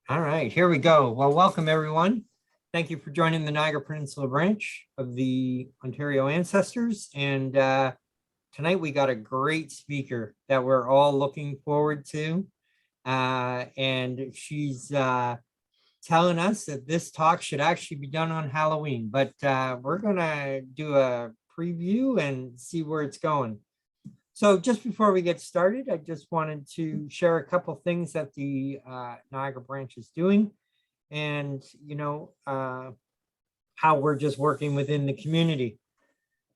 All right, here we go. Well, welcome everyone. Thank you for joining the Niagara Peninsula branch of the Ontario Ancestors. And tonight we got a great speaker that we're all looking forward to. And she's telling us that this talk should actually be done on Halloween, but we're gonna do a preview and see where it's going. So just before we get started, I just wanted to share a couple things that the Niagara branch is doing and, how we're just working within the community.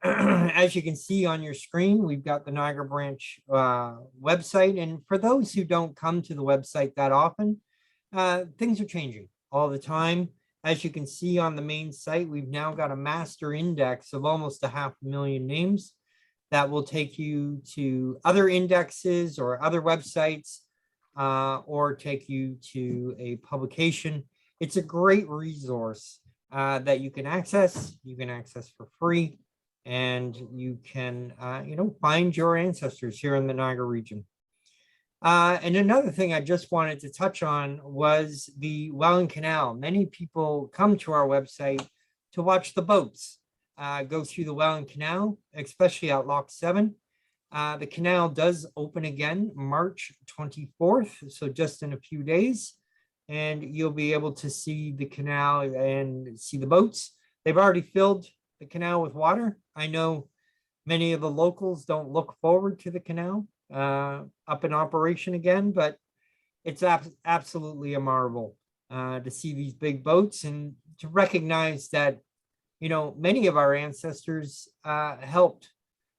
As you can see on your screen, we've got the Niagara branch website. And for those who don't come to the website that often, things are changing all the time. As you can see on the main site, we've now got a master index of almost 500,000 names that will take you to other indexes or other websites, or take you to a publication. It's a great resource that you can access. You can access for free, and you can, find your ancestors here in the Niagara region. And another thing I just wanted to touch on was the Welland Canal. Many people come to our website to watch the boats go through the Welland Canal, especially at Lock 7. The canal does open again March 24th, so just in a few days, and you'll be able to see the canal and see the boats. They've already filled the canal with water. I know many of the locals don't look forward to the canal up in operation again, but it's absolutely a marvel to see these big boats and to recognize that many of our ancestors helped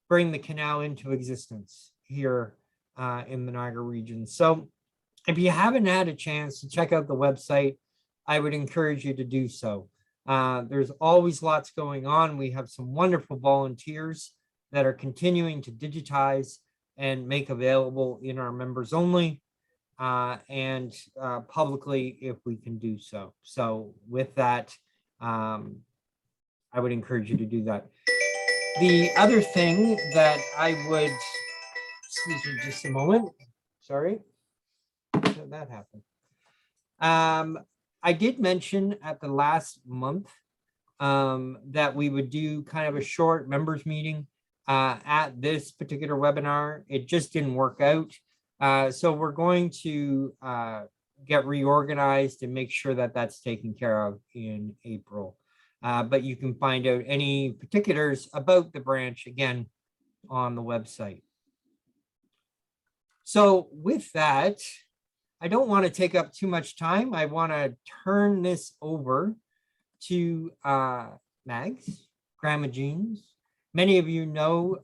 bring the canal into existence here in the Niagara region. So if you haven't had a chance to check out the website, I would encourage you to do so. There's always lots going on. We have some wonderful volunteers that are continuing to digitize and make available in our members only and publicly if we can do so. So with that, I would encourage you to do that. The other thing that I would, excuse me just a moment, sorry, how did that happen? I did mention at the last month that we would do kind of a short members meeting at this particular webinar. It just didn't work out. So we're going to get reorganized and make sure that that's taken care of in April. But you can find out any particulars about the branch again on the website. So with that, I don't want to take up too much time. I want to turn this over to Mags, Grandma Jeans. Many of you know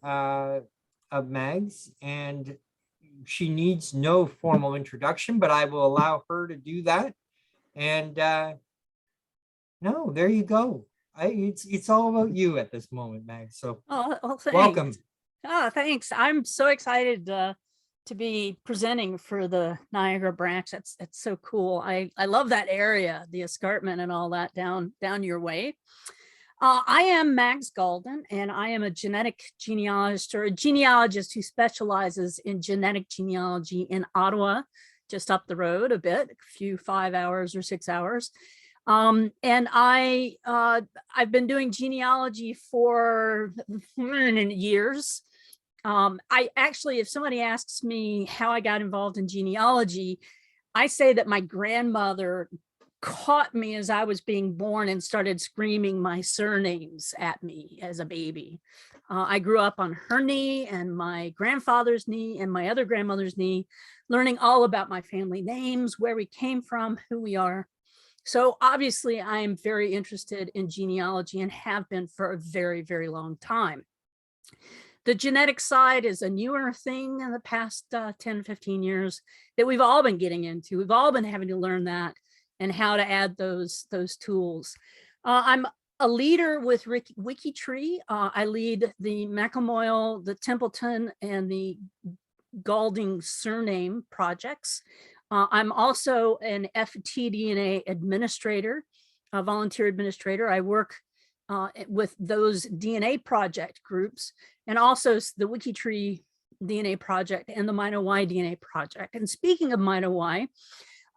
of Mags, and she needs no formal introduction, but I will allow her to do that. And no, there you go. It's all about you at this moment, Mag. So well, welcome. Oh, thanks. I'm so excited to be presenting for the Niagara branch. That's so cool. I love that area, the escarpment and all that down your way. I am Mags Gaulden, and I am a genetic genealogist, or a genealogist who specializes in genetic genealogy in Ottawa, just up the road a bit, a few 5 hours or 6 hours. And I've been doing genealogy for years. I actually, if somebody asks me how I got involved in genealogy, I say that my grandmother caught me as I was being born and started screaming my surnames at me as a baby. I grew up on her knee and my grandfather's knee and my other grandmother's knee, learning all about my family names, where we came from, who we are. So obviously I am very interested in genealogy and have been for a very, very long time. The genetic side is a newer thing in the past 10, 15 years that we've all been getting into. We've all been having to learn that and how to add those tools. I'm a leader with WikiTree. I lead the Macamoyle, the Templeton, and the Gaulden surname projects. I'm also an FTDNA administrator, a volunteer administrator. I work with those DNA project groups, and also the WikiTree DNA project and the Mino-Y DNA project. And speaking of Mino-Y,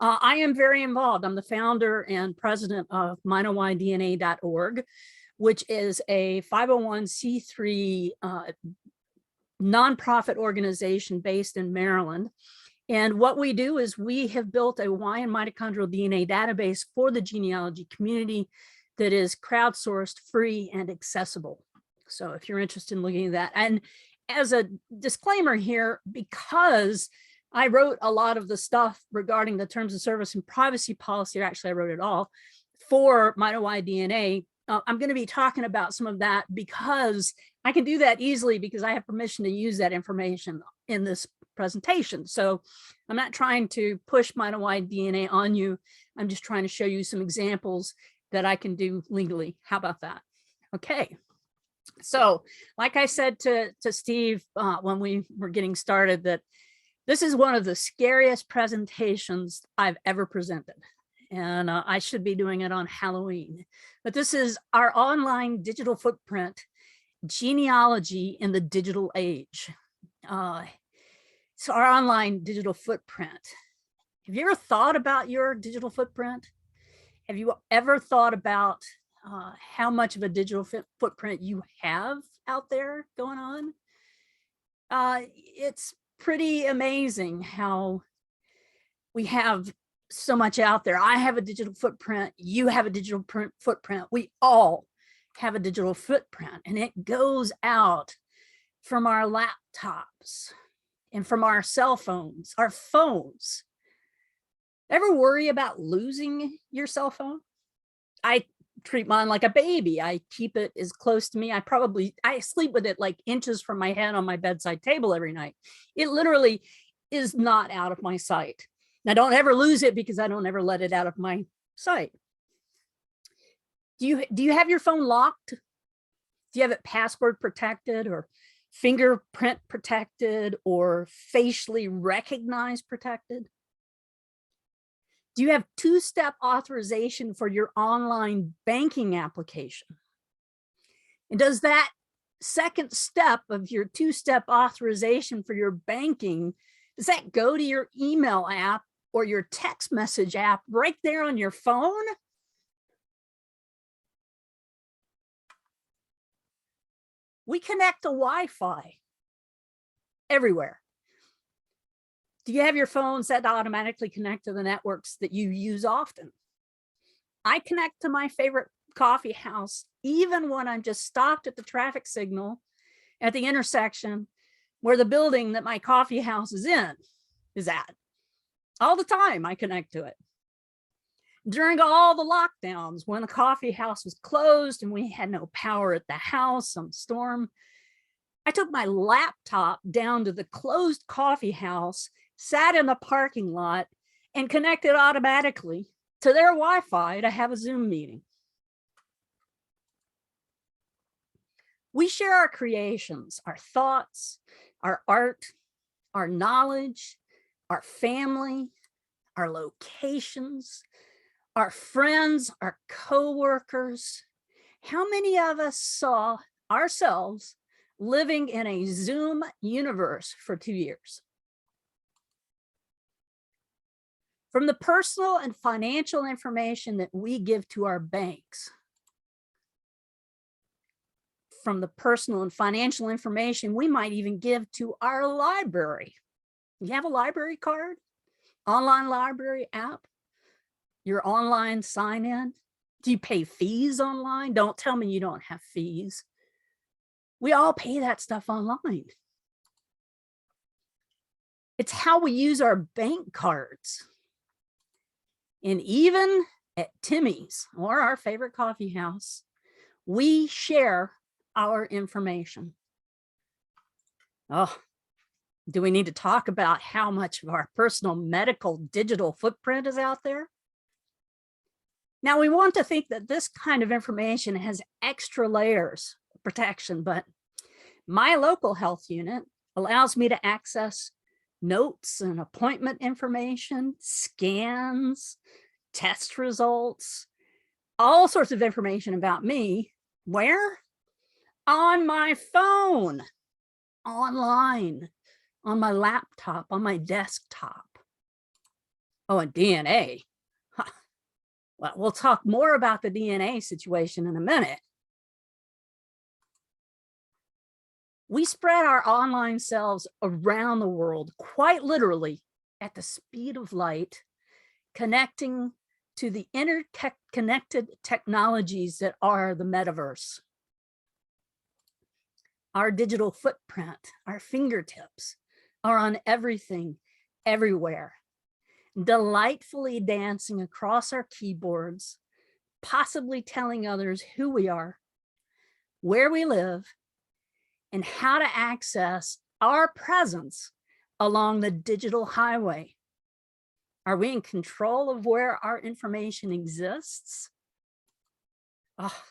I am very involved. I'm the founder and president of minowydna.org, which is a 501c3 nonprofit organization based in Maryland. And what we do is we have built a Hawaiian mitochondrial DNA database for the genealogy community that is crowdsourced, free, and accessible. So if you're interested in looking at that, and as a disclaimer here, because I wrote a lot of the stuff regarding the terms of service and privacy policy, or actually I wrote it all for MitoY I'm going to be talking about some of that because I can do that easily because I have permission to use that information in this presentation. So I'm not trying to push MitoY on you. I'm just trying to show you some examples that I can do legally. How about that? Okay. So like I said to Steve when we were getting started, that this is one of the scariest presentations I've ever presented. And I should be doing it on Halloween. But this is our online digital footprint, genealogy in the digital age. So our online digital footprint. Have you ever thought about your digital footprint? Have you ever thought about how much of a digital footprint you have out there going on? It's pretty amazing how we have so much out there. I have a digital footprint. You have a digital footprint. We all have a digital footprint, and it goes out from our laptops and from our cell phones, our phones. Ever worry about losing your cell phone? I treat mine like a baby. I keep it as close to me. I sleep with it like inches from my head on my bedside table every night. It literally is not out of my sight. Now, don't ever lose it because I don't ever let it out of my sight. Do you have your phone locked? Do you have it password protected or fingerprint protected or facially recognized protected? Do you have two-step authorization for your online banking application? And does that second step of your two-step authorization for your banking, does that go to your email app or your text message app right there on your phone? We connect to Wi-Fi everywhere. Do you have your phone set to automatically connect to the networks that you use often? I connect to my favorite coffee house even when I'm just stopped at the traffic signal at the intersection where the building that my coffee house is at. All the time I connect to it. During all the lockdowns, when the coffee house was closed and we had no power at the house, some storm, I took my laptop down to the closed coffee house, sat in the parking lot, and connected automatically to their Wi-Fi to have a Zoom meeting. We share our creations, our thoughts, our art, our knowledge, our family, our locations, our friends, our coworkers. How many of us saw ourselves living in a Zoom universe for 2 years? From the personal and financial information that we give to our banks, from the personal and financial information we might even give to our library. You have a library card, online library app, your online sign in. Do you pay fees online? Don't tell me you don't have fees. We all pay that stuff online. It's how we use our bank cards. And even at Timmy's or our favorite coffee house, we share our information. Oh, do we need to talk about how much of our personal medical digital footprint is out there? Now, we want to think that this kind of information has extra layers of protection, but my local health unit allows me to access notes and appointment information, scans, test results, all sorts of information about me. Where? On my phone, online, on my laptop, on my desktop. Oh, and DNA. Huh. Well, we'll talk more about the DNA situation in a minute. We spread our online selves around the world, quite literally at the speed of light, connecting to the interconnected technologies that are the metaverse. Our digital footprint, our fingertips are on everything, everywhere, delightfully dancing across our keyboards, possibly telling others who we are, where we live, and how to access our presence along the digital highway. Are we in control of where our information exists? Oh,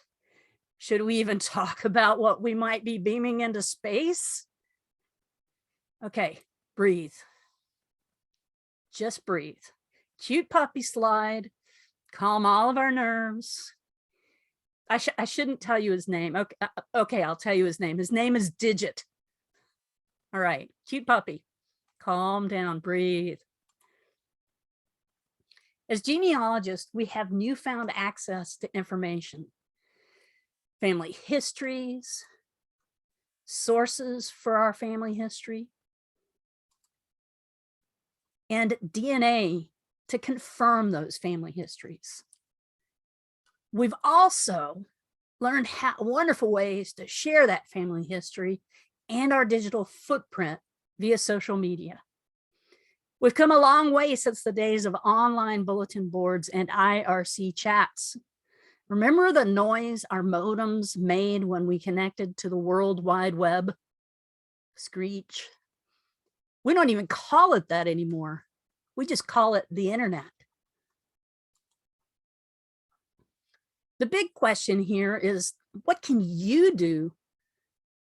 should we even talk about what we might be beaming into space? Okay, breathe. Just breathe. Cute puppy slide, calm all of our nerves. I shouldn't tell you his name. Okay, I'll tell you his name. His name is Digit. All right, cute puppy. Calm down, breathe. As genealogists, we have newfound access to information, family histories, sources for our family history, and DNA to confirm those family histories. We've also learned wonderful ways to share that family history and our digital footprint via social media. We've come a long way since the days of online bulletin boards and IRC chats. Remember the noise our modems made when we connected to the World Wide Web? Screech. We don't even call it that anymore. We just call it the internet. The big question here is, what can you do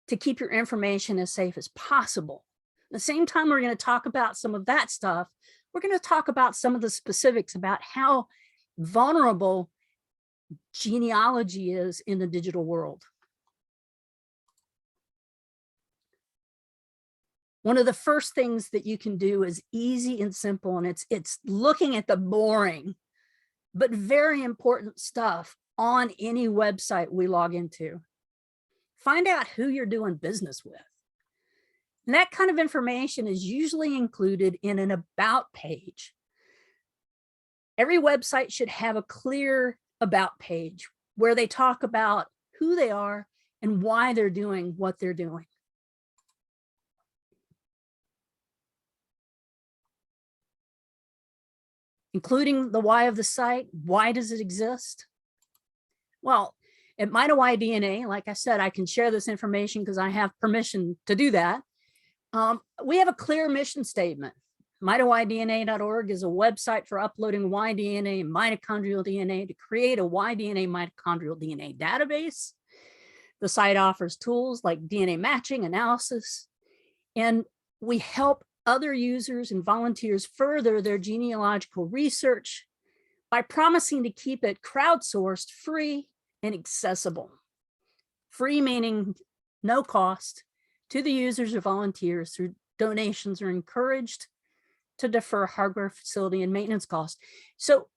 to keep your information as safe as possible? At the same time, we're going to talk about some of that stuff. We're going to talk about some of the specifics about how vulnerable genealogy is in the digital world. One of the first things that you can do is easy and simple, and it's looking at the boring but very important stuff on any website we log into. Find out who you're doing business with. And that kind of information is usually included in an about page. Every website should have a clear about page where they talk about who they are and why they're doing what they're doing. Including the why of the site. Why does it exist? Well, at MitoY DNA, like I said, I can share this information because I have permission to do that. We have a clear mission statement. MitoYDNA.org is a website for uploading Y-DNA and mitochondrial DNA to create a Y-DNA mitochondrial DNA database. The site offers tools like DNA matching, analysis, and we help other users and volunteers further their genealogical research by promising to keep it crowdsourced, free, and accessible. Free meaning no cost to the users or volunteers. Through donations are encouraged to defer hardware, facility, and maintenance costs. So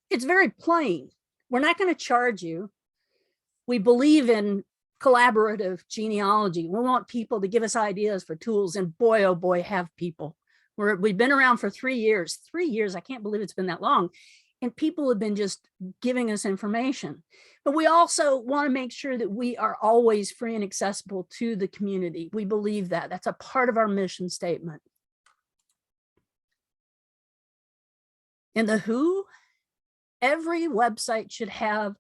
it's very plain. We're not going to charge you. We believe in collaborative genealogy. We want people to give us ideas for tools, and boy, oh boy, have people. We've been around for 3 years. 3 years, I can't believe it's been that long. And people have been just giving us information. But we also want to make sure that we are always free and accessible to the community. We believe that. That's a part of our mission statement. And the who, every website should have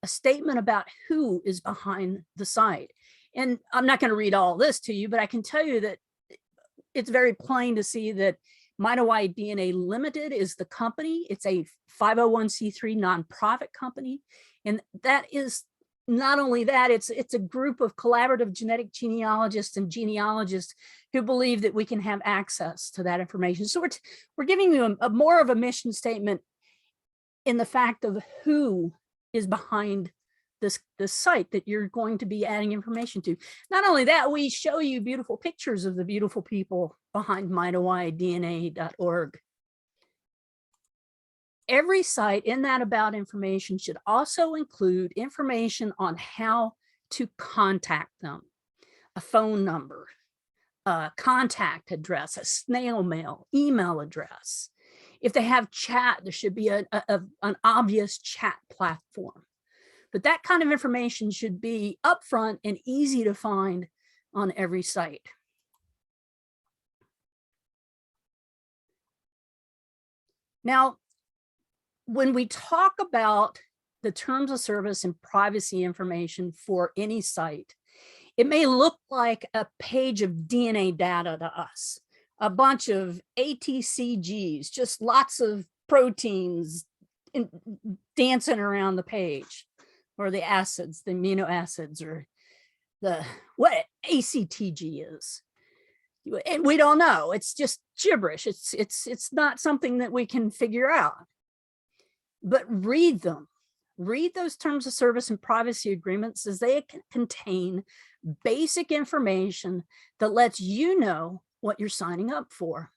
a statement about who is behind the site. And I'm not going to read all this to you, but I can tell you that it's very plain to see that MitoY DNA Limited is the company. It's a 501c3 nonprofit company. And that is not only that, it's a group of collaborative genetic genealogists and genealogists who believe that we can have access to that information. So we're giving you a more of a mission statement in the fact of who is behind this site that you're going to be adding information to. Not only that, we show you beautiful pictures of the beautiful people behind MitoYDNA.org. Every site in that about information should also include information on how to contact them, a phone number, a contact address, a snail mail, email address. If they have chat, there should be an obvious chat platform. But that kind of information should be upfront and easy to find on every site. Now, when we talk about the terms of service and privacy information for any site, it may look like a page of DNA data to us, a bunch of ATCGs, just lots of proteins dancing around the page, or the acids, the amino acids, or what ACTG is. And we don't know. It's just gibberish. It's not something that we can figure out. But read them. Read those terms of service and privacy agreements, as they contain basic information that lets you know what you're signing up for.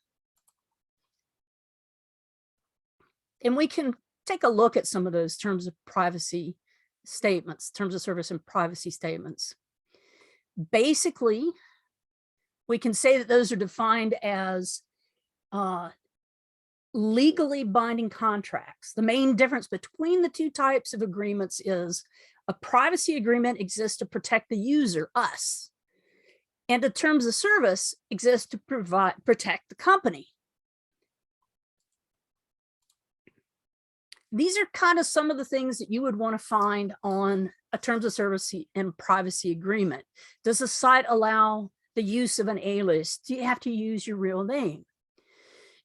And we can take a look at some of those terms of privacy statements, terms of service and privacy statements. Basically, we can say that those are defined as legally binding contracts. The main difference between the two types of agreements is a privacy agreement exists to protect the user, us, and the terms of service exist to protect the company. These are kind of some of the things that you would want to find on a terms of service and privacy agreement. Does the site allow the use of an alias? Do you have to use your real name?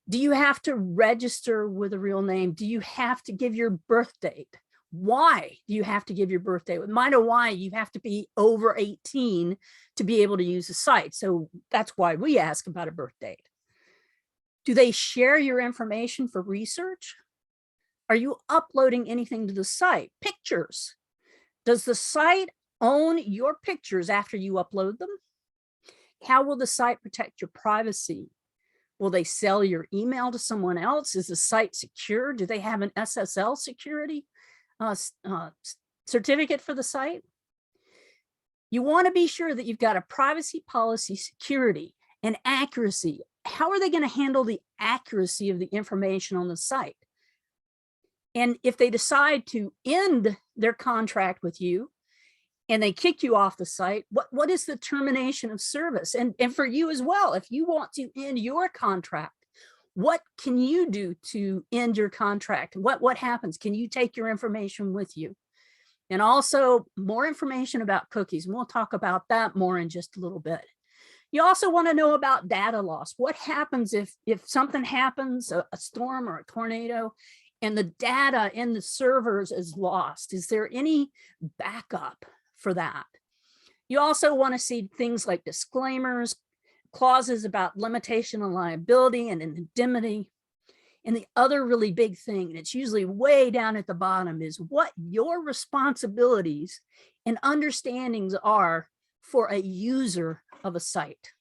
Do you have to register with a real name? Do you have to give your birth date? Why do you have to give your birth date? With mine or why you have to be over 18 to be able to use the site. So that's why we ask about a birth date. Do they share your information for research? Are you uploading anything to the site? Pictures. Does the site own your pictures after you upload them? How will the site protect your privacy? Will they sell your email to someone else? Is the site secure? Do they have an SSL security certificate for the site? You want to be sure that you've got a privacy policy, security, and accuracy. How are they going to handle the accuracy of the information on the site? And if they decide to end their contract with you and they kick you off the site, what is the termination of service? And for you as well, if you want to end your contract, what can you do to end your contract? What happens? Can you take your information with you? And also more information about cookies. And we'll talk about that more in just a little bit. You also want to know about data loss. What happens if something happens, a storm or a tornado, and the data in the servers is lost? Is there any backup for that? You also want to see things like disclaimers, clauses about limitation on liability and indemnity. And the other really big thing, and it's usually way down at the bottom, is what your responsibilities and understandings are for a user of a site.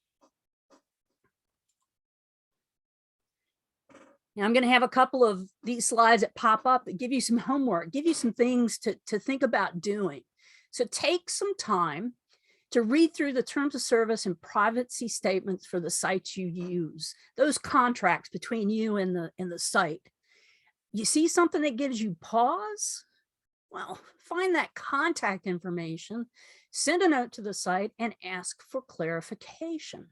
Now I'm going to have a couple of these slides that pop up that give you some homework, give you some things to think about doing. So take some time to read through the terms of service and privacy statements for the sites you use, those contracts between you and the site. You see something that gives you pause? Well, find that contact information, send a note to the site, and ask for clarification.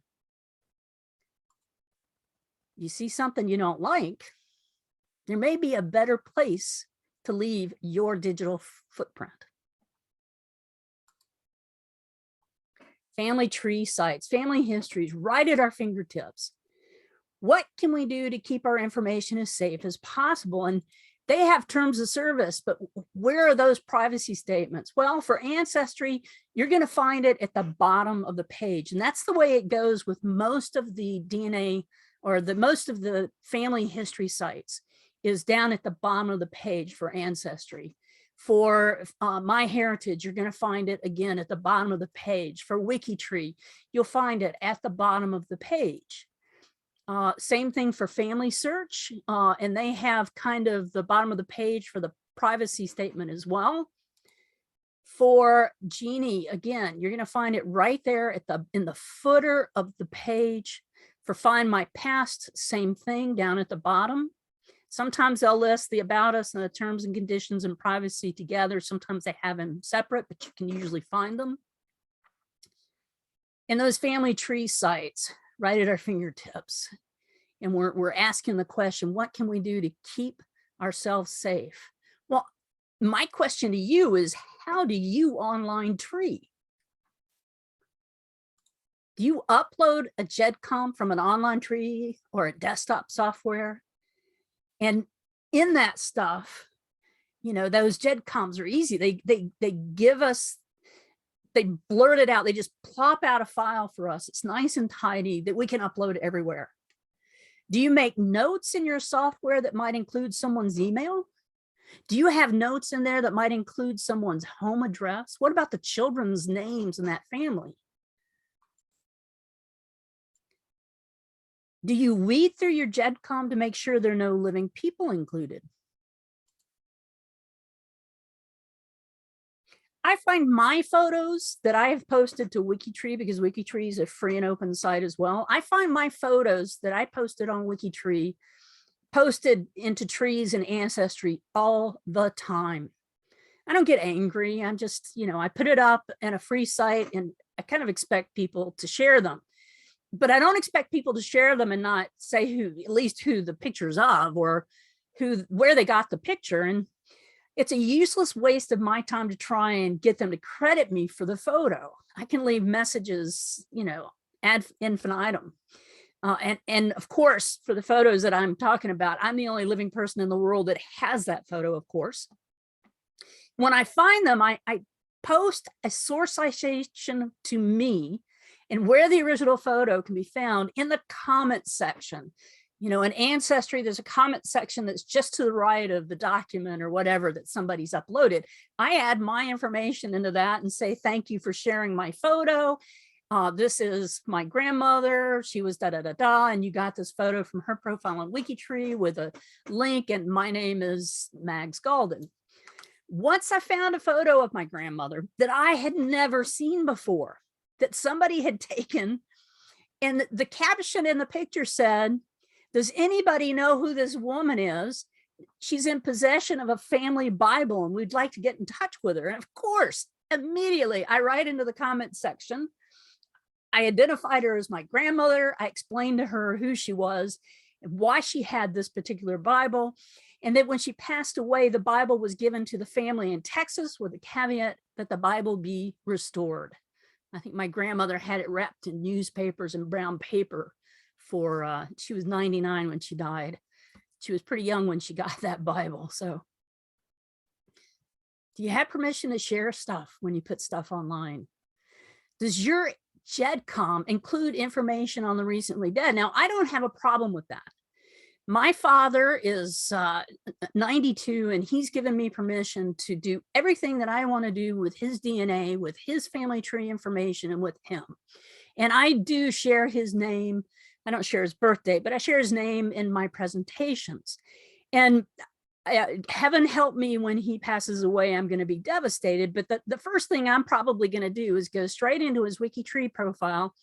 You see something you don't like, there may be a better place to leave your digital footprint. Family tree sites, family histories, right at our fingertips. What can we do to keep our information as safe as possible? And they have terms of service, but where are those privacy statements? Well, for Ancestry, you're going to find it at the bottom of the page. And that's the way it goes with most of the DNA or most of the family history sites, is down at the bottom of the page for Ancestry. For MyHeritage, you're going to find it again at the bottom of the page. For WikiTree, you'll find it at the bottom of the page. Same thing for family search. And they have kind of the bottom of the page for the privacy statement as well. For Genie, again, you're going to find it right there at in the footer of the page. For Find My Past, same thing down at the bottom. Sometimes they'll list the about us and the terms and conditions and privacy together. Sometimes they have them separate, but you can usually find them. And those family tree sites right at our fingertips. And we're asking the question, what can we do to keep ourselves safe? Well, my question to you is, how do you online tree? Do you upload a GEDCOM from an online tree or a desktop software? And in that stuff, you know, those GEDCOMs are easy. They give us, they blurt it out. They just plop out a file for us. It's nice and tidy that we can upload everywhere. Do you make notes in your software that might include someone's email? Do you have notes in there that might include someone's home address? What about the children's names in that family? Do you weed through your GEDCOM to make sure there are no living people included? I find my photos that I have posted to WikiTree, because WikiTree is a free and open site as well. I find my photos that I posted on WikiTree posted into trees and Ancestry all the time. I don't get angry. I'm just, you know, I put it up in a free site and I kind of expect people to share them. But I don't expect people to share them and not say who, at least who the picture's of, or where they got the picture. And it's a useless waste of my time to try and get them to credit me for the photo. I can leave messages, you know, ad infinitum. And of course, for the photos that I'm talking about, I'm the only living person in the world that has that photo, of course. When I find them, I post a source citation to me and where the original photo can be found in the comment section. You know, in Ancestry, there's a comment section that's just to the right of the document or whatever that somebody's uploaded. I add my information into that and say, thank you for sharing my photo. This is my grandmother. She was da-da-da-da, and you got this photo from her profile on WikiTree with a link, and my name is Mags Gaulden. Once I found a photo of my grandmother that I had never seen before, that somebody had taken, and the caption in the picture said, does anybody know who this woman is? She's in possession of a family Bible and we'd like to get in touch with her. And of course, immediately I write into the comment section, I identified her as my grandmother. I explained to her who she was and why she had this particular Bible. And that when she passed away, the Bible was given to the family in Texas with a caveat that the Bible be restored. I think my grandmother had it wrapped in newspapers and brown paper for, she was 99 when she died. She was pretty young when she got that Bible. So do you have permission to share stuff when you put stuff online? Does your GEDCOM include information on the recently dead? Now, I don't have a problem with that. My father is 92 and he's given me permission to do everything that I want to do with his DNA, with his family tree information, and with him. And I do share his name. I don't share his birthday, but I share his name in my presentations. And heaven help me, when he passes away, I'm going to be devastated. But the first thing I'm probably going to do is go straight into his WikiTree profile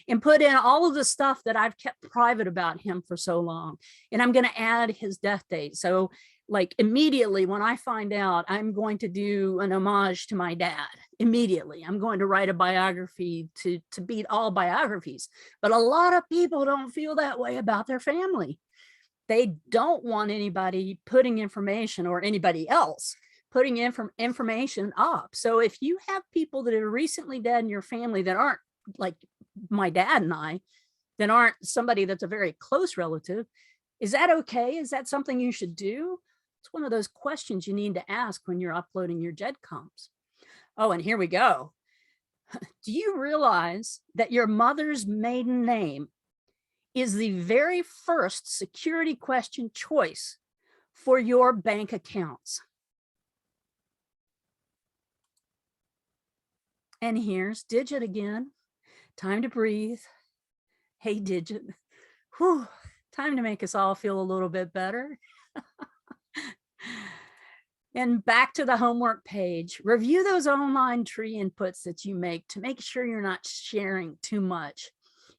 and put in all of the stuff that I've kept private about him for so long. And I'm going to add his death date. So like immediately when I find out, I'm going to do an homage to my dad. Immediately, I'm going to write a biography to beat all biographies. But a lot of people don't feel that way about their family. They don't want anybody putting information, or anybody else putting information up. So if you have people that are recently dead in your family that aren't like my dad and I, that aren't somebody that's a very close relative, is that okay? Is that something you should do? It's one of those questions you need to ask when you're uploading your GEDCOMs. Oh, and here we go. Do you realize that your mother's maiden name is the very first security question choice for your bank accounts? And here's Digit again. Time to breathe. Hey, Digit. Whew, time to make us all feel a little bit better. And back to the homework page. Review those online tree inputs that you make to make sure you're not sharing too much.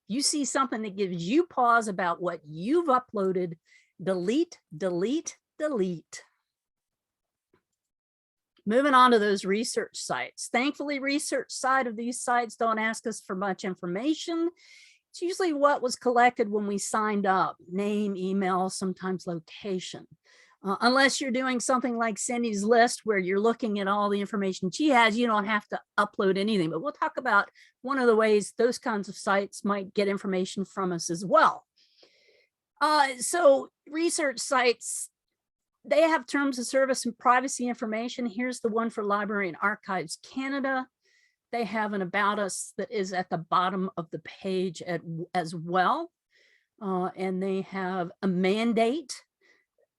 You see something that gives you pause about what you've uploaded, delete, delete, delete. Moving on to those research sites. Thankfully, research side of these sites don't ask us for much information. It's usually what was collected when we signed up: name, email, sometimes location. Unless you're doing something like Cindy's list where you're looking at all the information she has, you don't have to upload anything. But we'll talk about one of the ways those kinds of sites might get information from us as well. So research sites, they have terms of service and privacy information. Here's the one for Library and Archives Canada. They have an about us that is at the bottom of the page as well. And they have a mandate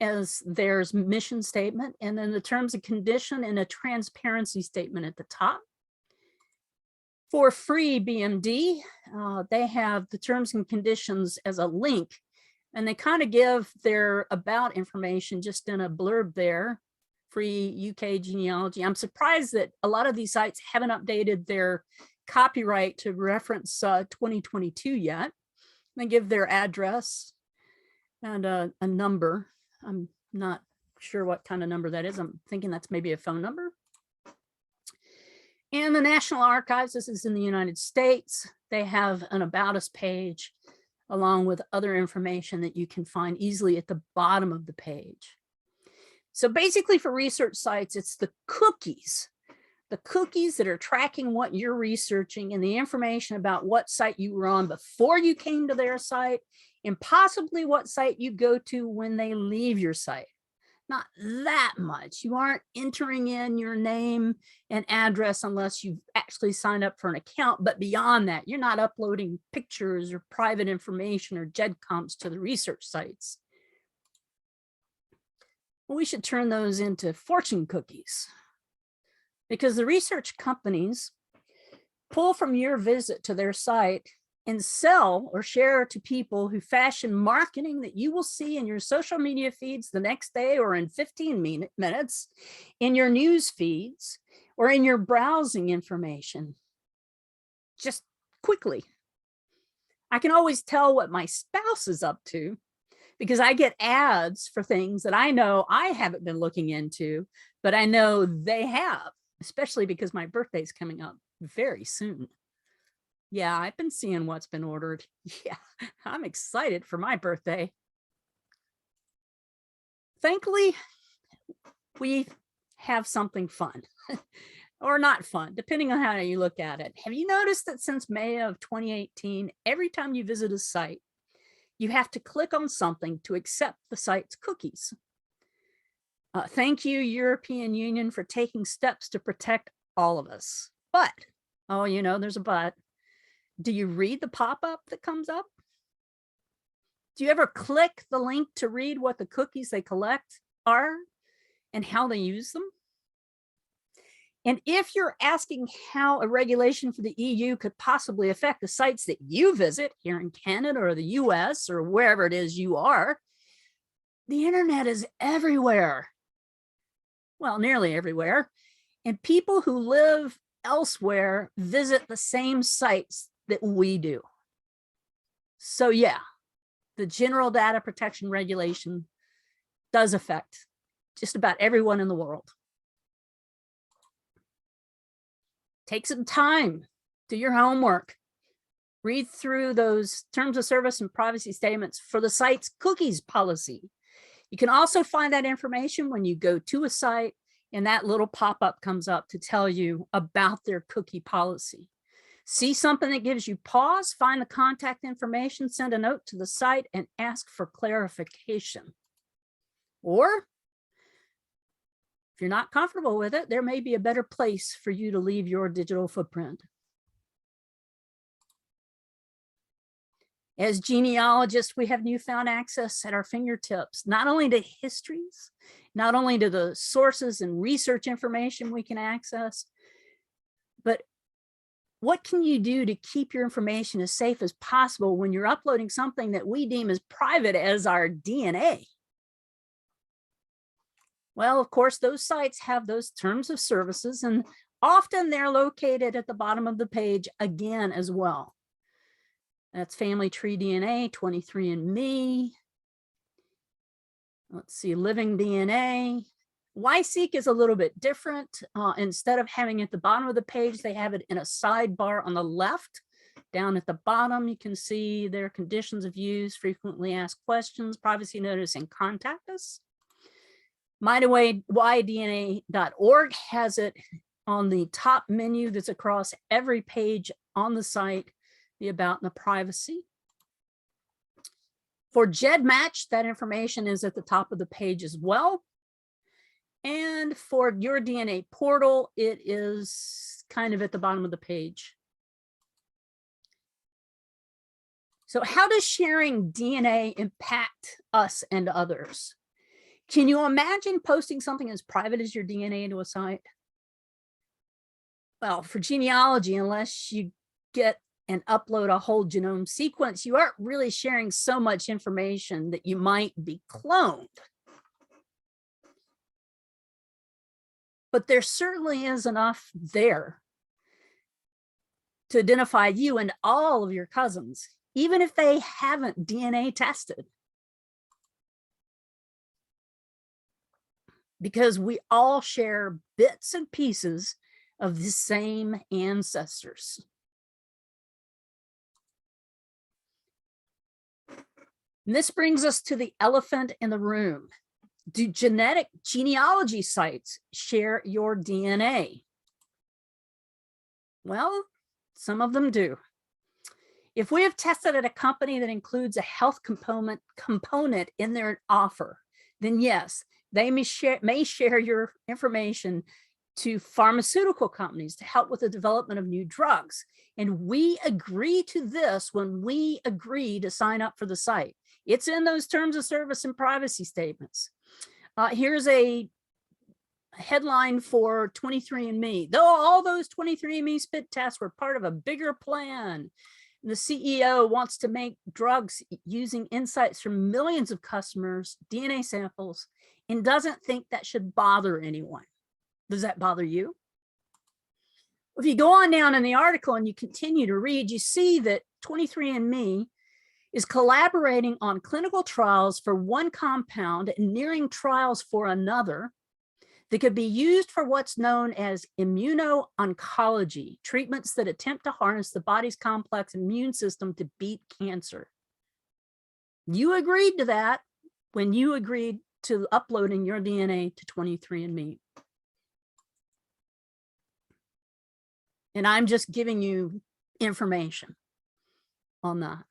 as their mission statement, and then the terms and condition and a transparency statement at the top. For free BMD, they have the terms and conditions as a link, and they kind of give their about information just in a blurb there. Free UK genealogy. I'm surprised that a lot of these sites haven't updated their copyright to reference 2022 yet. They give their address and a number. I'm not sure what kind of number that is. I'm thinking that's maybe a phone number. And the National Archives, this is in the United States, they have an About Us page along with other information that you can find easily at the bottom of the page. So basically for research sites, it's the cookies that are tracking what you're researching and the information about what site you were on before you came to their site, and possibly what site you go to when they leave your site. Not that much. You aren't entering in your name and address unless you've actually signed up for an account. But beyond that, you're not uploading pictures or private information or GEDCOMs to the research sites. Well, we should turn those into fortune cookies, because the research companies pull from your visit to their site and sell or share to people who fashion marketing that you will see in your social media feeds the next day, or in 15 minutes, in your news feeds, or in your browsing information, just quickly. I can always tell what my spouse is up to because I get ads for things that I know I haven't been looking into, but I know they have, especially because my birthday's coming up very soon. Yeah, I've been seeing what's been ordered. Yeah, I'm excited for my birthday. Thankfully, we have something fun or not fun, depending on how you look at it. Have you noticed that since May of 2018, every time you visit a site, you have to click on something to accept the site's cookies? Thank you, European Union, for taking steps to protect all of us. But, oh, you know, there's a but. Do you read the pop-up that comes up? Do you ever click the link to read what the cookies they collect are and how they use them? And if you're asking how a regulation for the EU could possibly affect the sites that you visit here in Canada or the US or wherever it is you are, the internet is everywhere. Well, nearly everywhere. And people who live elsewhere visit the same sites that we do. So yeah, the general data protection regulation does affect just about everyone in the world. Take some time, do your homework, read through those terms of service and privacy statements for the site's cookies policy. You can also find that information when you go to a site and that little pop-up comes up to tell you about their cookie policy. See something that gives you pause, find the contact information, send a note to the site and ask for clarification. Or if you're not comfortable with it, there may be a better place for you to leave your digital footprint. As genealogists, we have newfound access at our fingertips, not only to histories, not only to the sources and research information we can access, but what can you do to keep your information as safe as possible when you're uploading something that we deem as private as our DNA? Well, of course, those sites have those terms of services, and often they're located at the bottom of the page again as well. That's Family Tree DNA, 23andMe. Let's see, Living DNA. YSeek is a little bit different. Instead of having it at the bottom of the page, they have it in a sidebar on the left. Down at the bottom, you can see their conditions of use, frequently asked questions, privacy notice, and contact us. MyDNA.org has it on the top menu that's across every page on the site, the about and the privacy. For GEDmatch, that information is at the top of the page as well. And for Your DNA portal, it is kind of at the bottom of the page. So how does sharing DNA impact us and others? Can you imagine posting something as private as your DNA into a site? Well, for genealogy, unless you get and upload a whole genome sequence, you aren't really sharing so much information that you might be cloned. But there certainly is enough there to identify you and all of your cousins, even if they haven't DNA tested. Because we all share bits and pieces of the same ancestors. And this brings us to the elephant in the room. Do genealogy sites share your DNA? Well, some of them do. If we have tested at a company that includes a health component in their offer, then yes, they may share your information to pharmaceutical companies to help with the development of new drugs. And we agree to this when we agree to sign up for the site. It's in those terms of service and privacy statements. Here's a headline for 23andMe. Though all those 23andMe spit tests were part of a bigger plan, the CEO wants to make drugs using insights from millions of customers' DNA samples and doesn't think that should bother anyone. Does that bother you? If you go on down in the article and you continue to read, you see that 23andMe is collaborating on clinical trials for one compound and nearing trials for another that could be used for what's known as immuno-oncology, treatments that attempt to harness the body's complex immune system to beat cancer. You agreed to that when you agreed to uploading your DNA to 23andMe. And I'm just giving you information on that.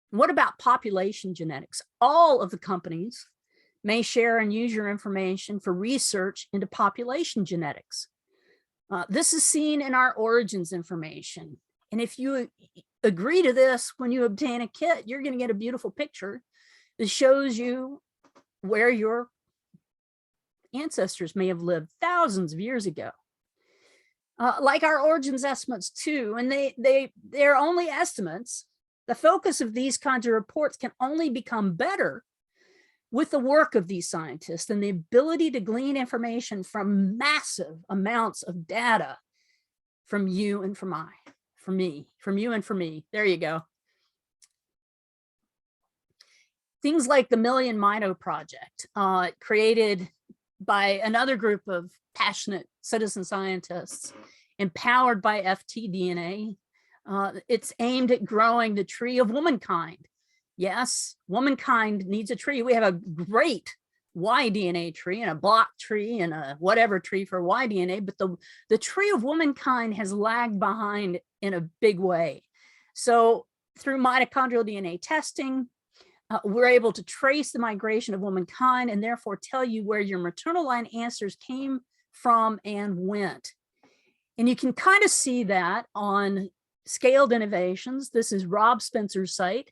What about population genetics? All of the companies may share and use your information for research into population genetics. This is seen in our origins information. And if you agree to this, when you obtain a kit, you're going to get a beautiful picture that shows you where your ancestors may have lived thousands of years ago. Like our origins estimates too, and they're only estimates. The focus of these kinds of reports can only become better with the work of these scientists and the ability to glean information from massive amounts of data from you and from me. There you go. Things like the Million Mito Project, created by another group of passionate citizen scientists, empowered by FTDNA. It's aimed at growing the tree of womankind. Yes, womankind needs a tree. We have a great Y-DNA tree and a block tree and a whatever tree for Y-DNA, but the tree of womankind has lagged behind in a big way. So through mitochondrial DNA testing, we're able to trace the migration of womankind and therefore tell you where your maternal line ancestors came from and went. And you can kind of see that on Scaled Innovations. This is Rob Spencer's site,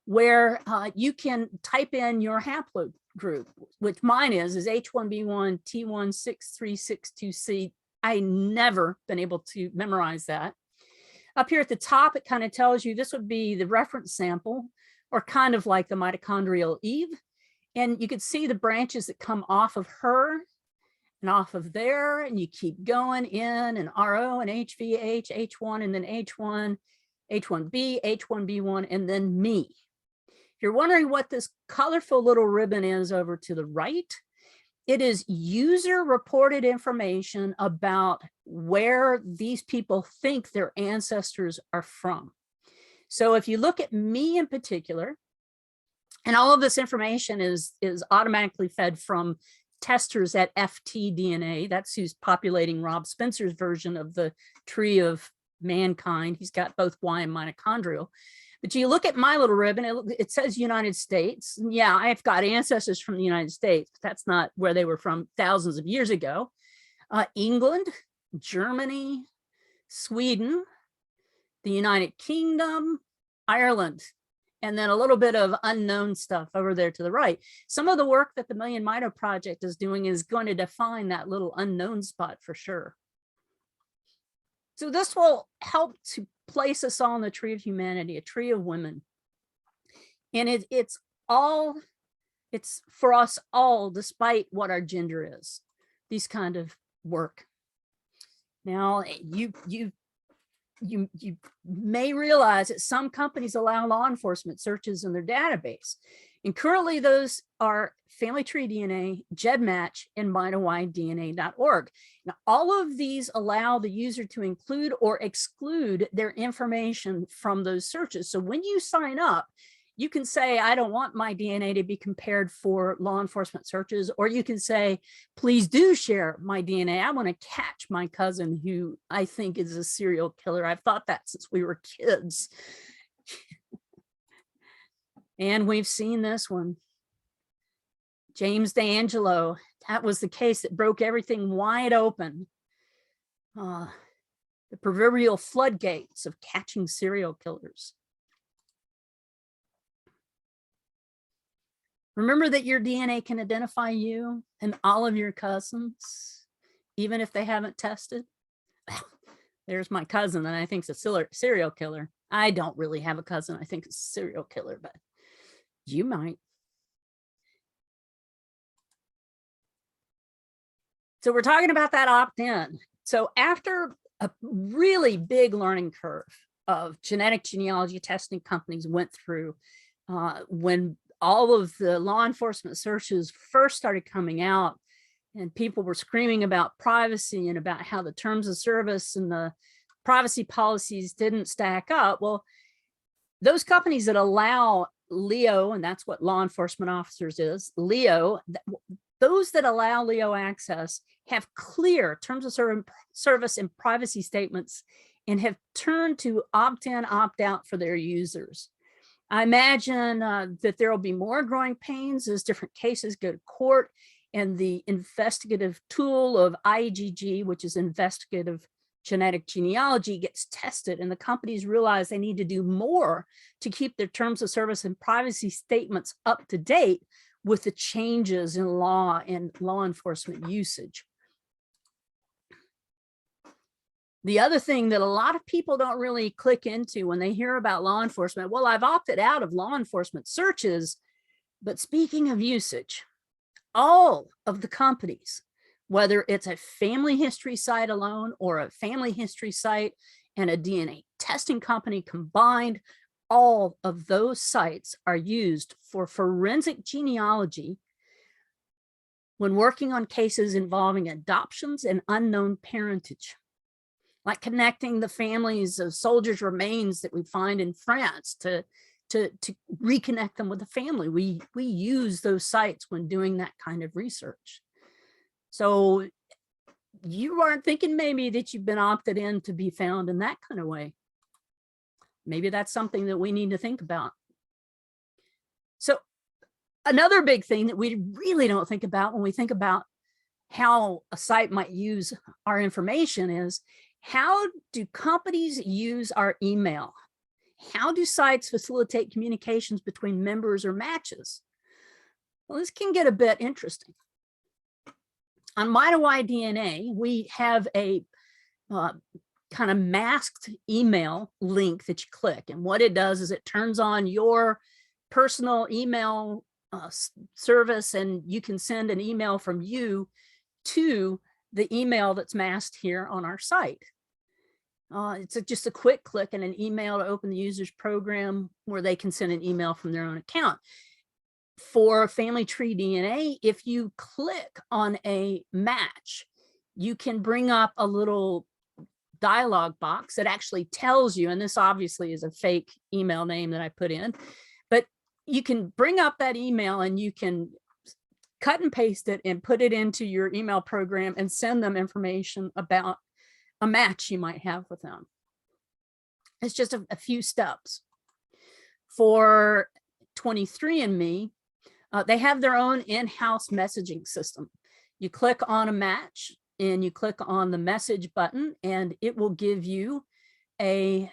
where you can type in your haplogroup, which mine is H1B1 T16362C I never been able to memorize that. Up here at the top, it kind of tells you this would be the reference sample, or kind of like the mitochondrial Eve. And you can see the branches that come off of her and off of there, and you keep going in, and RO and HVH, H1, and then H1, H1B, H1B1, and then me. If you're wondering what this colorful little ribbon is over to the right, it is user reported information about where these people think their ancestors are from. So if you look at me in particular, and all of this information is automatically fed from testers at FTDNA. That's who's populating Rob Spencer's version of the tree of mankind. He's got both Y and mitochondrial. But you look at my little ribbon, it says United States. And yeah, I've got ancestors from the United States, but that's not where they were from thousands of years ago. England, Germany, Sweden, the United Kingdom, Ireland, and then a little bit of unknown stuff over there to the right. Some of the work that the Million Mito Project is doing is going to define that little unknown spot for sure. So this will help to place us all in the tree of humanity, a tree of women. And it's for us all, despite what our gender is, these kind of work. Now, you may realize that some companies allow law enforcement searches in their database. And currently those are Family Tree DNA, GEDmatch, and MitoYDNA.org. Now, all of these allow the user to include or exclude their information from those searches. So when you sign up, you can say, I don't want my DNA to be compared for law enforcement searches, or you can say, please do share my DNA. I want to catch my cousin who I think is a serial killer. I've thought that since we were kids. And we've seen this one. James D'Angelo, that was the case that broke everything wide open. The proverbial floodgates of catching serial killers. Remember that your DNA can identify you and all of your cousins, even if they haven't tested. There's my cousin that I think is a serial killer. I don't really have a cousin I think is a serial killer, but you might. So we're talking about that opt-in. So after a really big learning curve of genetic genealogy testing companies went through, when all of the law enforcement searches first started coming out and people were screaming about privacy and about how the terms of service and the privacy policies didn't stack up. Well, those companies that allow LEO, and that's what law enforcement officers is, LEO, those that allow LEO access have clear terms of service and privacy statements and have turned to opt-in, opt-out for their users. I imagine that there will be more growing pains as different cases go to court and the investigative tool of IGG, which is investigative genetic genealogy, gets tested, and the companies realize they need to do more to keep their terms of service and privacy statements up to date with the changes in law and law enforcement usage. The other thing that a lot of people don't really click into when they hear about law enforcement, well, I've opted out of law enforcement searches, but speaking of usage, all of the companies, whether it's a family history site alone or a family history site and a DNA testing company combined, all of those sites are used for forensic genealogy when working on cases involving adoptions and unknown parentage, like connecting the families of soldiers' remains that we find in France to reconnect them with the family. We use those sites when doing that kind of research. So you aren't thinking maybe that you've been opted in to be found in that kind of way. Maybe that's something that we need to think about. So another big thing that we really don't think about when we think about how a site might use our information is, how do companies use our email? How do sites facilitate communications between members or matches? Well, this can get a bit interesting. On MitoY DNA, we have a kind of masked email link that you click. And what it does is it turns on your personal email service, and you can send an email from you to the email that's masked here on our site. It's just a quick click and an email to open the user's program where they can send an email from their own account. For Family Tree DNA, if you click on a match, you can bring up a little dialog box that actually tells you, and this obviously is a fake email name that I put in, but you can bring up that email and you can cut and paste it and put it into your email program and send them information about a match you might have with them. It's just a few steps. For 23andMe, they have their own in-house messaging system. You click on a match and you click on the message button, and it will give you a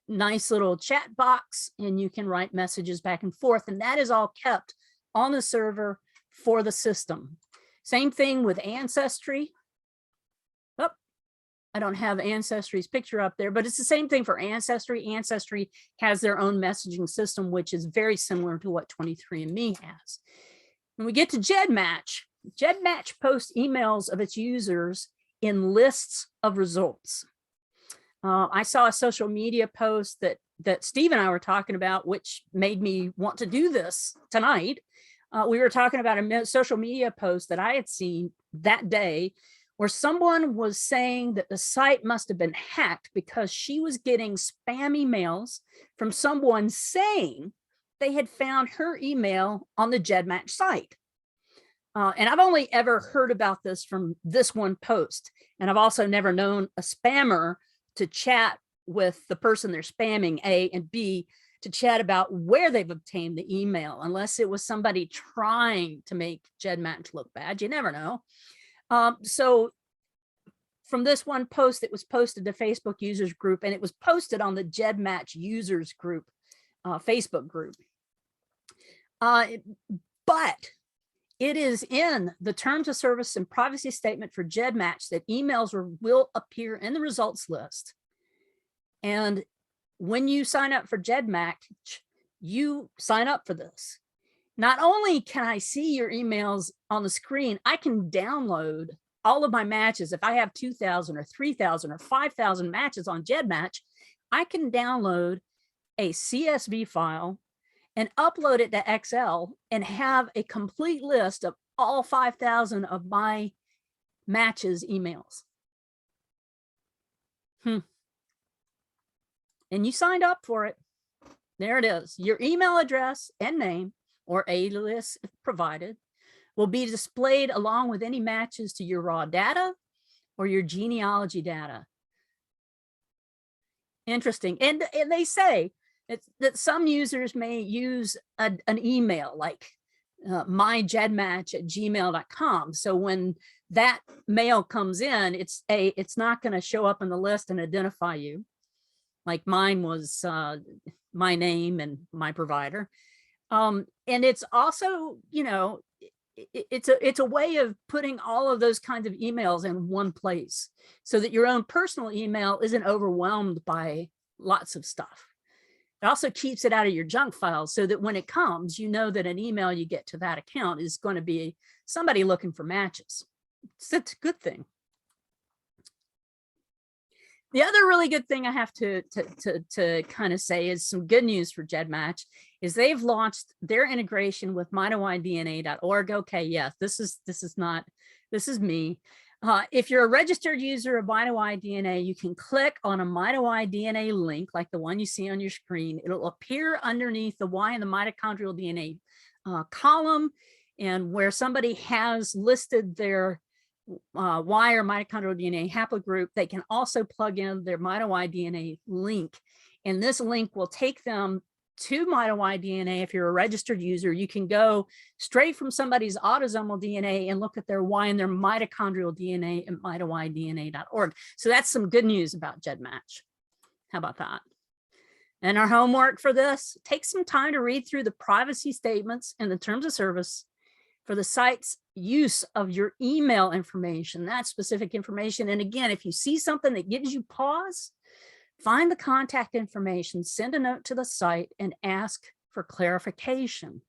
nice little chat box, and you can write messages back and forth. And that is all kept on the server for the system. Same thing with Ancestry. Oh, I don't have Ancestry's picture up there, but it's the same thing for Ancestry. Ancestry has their own messaging system, which is very similar to what 23andMe has. When we get to GEDmatch, GEDmatch posts emails of its users in lists of results. I saw a social media post that Steve and I were talking about, which made me want to do this tonight. We were talking about a social media post that I had seen that day where someone was saying that the site must have been hacked because she was getting spam emails from someone saying they had found her email on the GEDmatch site. And I've only ever heard about this from this one post. And I've also never known a spammer to chat with the person they're spamming, A, and B, to chat about where they've obtained the email, unless it was somebody trying to make GEDmatch look bad. You never know. So from this one post, it was posted to Facebook users group, and it was posted on the GEDmatch users group, Facebook group. But it is in the terms of service and privacy statement for GEDmatch that emails will appear in the results list. And when you sign up for GEDmatch, you sign up for this. Not only can I see your emails on the screen, I can download all of my matches. If I have 2,000 or 3,000 or 5,000 matches on GEDmatch, I can download a CSV file and upload it to Excel and have a complete list of all 5,000 of my matches emails. And you signed up for it. There it is. Your email address and name, or alias if provided, will be displayed along with any matches to your raw data or your genealogy data. Interesting. And they say that some users may use an email like mygedmatch@gmail.com. So when that mail comes in, it's not going to show up in the list and identify you. Like mine was my name and my provider. And it's also, you know, it's a way of putting all of those kinds of emails in one place so that your own personal email isn't overwhelmed by lots of stuff. It also keeps it out of your junk files so that when it comes, you know that an email you get to that account is going to be somebody looking for matches. It's a good thing. The other really good thing I have to kind of say is some good news for GEDmatch is they've launched their integration with mitowydna.org. Okay, yes, this is me. If you're a registered user of mitowydna, you can click on a mitowydna link like the one you see on your screen. It'll appear underneath the Y in the mitochondrial DNA column, and where somebody has listed their Y or mitochondrial DNA haplogroup, they can also plug in their mitowydna link. And this link will take them to mitowydna. If you're a registered user, you can go straight from somebody's autosomal DNA and look at their Y and their mitochondrial DNA at mitowydna.org. So that's some good news about GEDmatch. How about that? And our homework for this, take some time to read through the privacy statements and the terms of service For the site's use of your email information, that specific information. And again, if you see something that gives you pause, find the contact information, send a note to the site, and ask for clarification.